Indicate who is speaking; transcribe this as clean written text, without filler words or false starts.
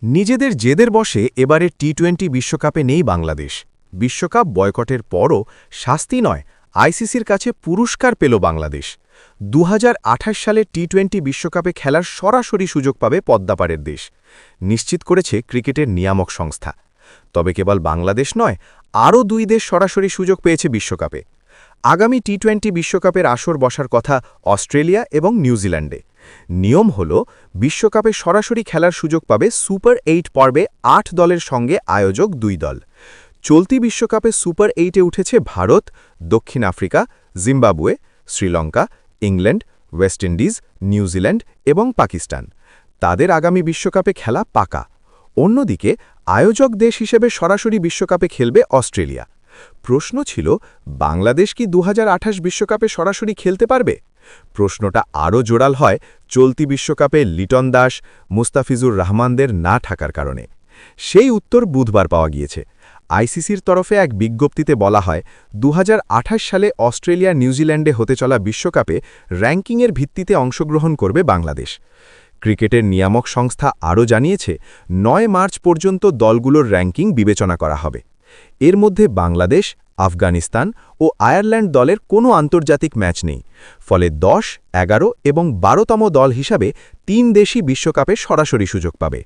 Speaker 1: নিজেদের জেদের বশে এবারে টি-20 বিশ্বকাপে নেই বাংলাদেশ। বিশ্বকাপ বয়কটের পরও শাস্তি নয়, আইসিসির কাছে পুরস্কার পেল বাংলাদেশ। 2028 সালে টি-20 বিশ্বকাপে খেলার সরাসরি সুযোগ পাবে পদ্মাপাড়ের দেশ, নিশ্চিত করেছে ক্রিকেটের নিয়ামক সংস্থা। তবে কেবল বাংলাদেশ নয়, আরও 2 দেশ সরাসরি সুযোগ পেয়েছে বিশ্বকাপে। আগামী টি-20 বিশ্বকাপের আসর বসার কথা অস্ট্রেলিয়া এবং নিউজিল্যান্ডে। নিয়ম হল বিশ্বকাপে সরাসরি খেলার সুযোগ পাবে সুপার 8 পর্বে 8 দলের সঙ্গে আয়োজক 2 দল। চলতি বিশ্বকাপে সুপার 8-এ উঠেছে ভারত, দক্ষিণ Africa, Zimbabwe, Sri Lanka, England, West Indies, New Zealand এবং পাকিস্তান। তাদের আগামী বিশ্বকাপে খেলা পাকা। অন্যদিকে আয়োজক দেশ হিসেবে সরাসরি বিশ্বকাপে খেলবে অস্ট্রেলিয়া। প্রশ্ন ছিল, বাংলাদেশ কি 2028 বিশ্বকাপে সরাসরি খেলতে পারবে? প্রশ্নটা আরও জোরাল হয় চলতি বিশ্বকাপে লিটন দাস, মুস্তাফিজুর রহমানদের না থাকার কারণে। সেই উত্তর বুধবার পাওয়া গিয়েছে। আইসিসির তরফে এক বিজ্ঞপ্তিতে বলা হয়, 2028 সালে অস্ট্রেলিয়া নিউজিল্যান্ডে হতে চলা বিশ্বকাপে র্যাঙ্কিংয়ের ভিত্তিতে অংশগ্রহণ করবে বাংলাদেশ। ক্রিকেটের নিয়ামক সংস্থা আরও জানিয়েছে, 9 মার্চ পর্যন্ত দলগুলোর র্যাঙ্কিং বিবেচনা করা হবে। এর মধ্যে বাংলাদেশ, আফগানিস্তান ও আয়ারল্যান্ড দলের কোনো আন্তর্জাতিক ম্যাচ নেই। ফলে 10, 11 এবং 12তম দল হিসাবে 3 দেশই বিশ্বকাপে সরাসরি সুযোগ পাবে।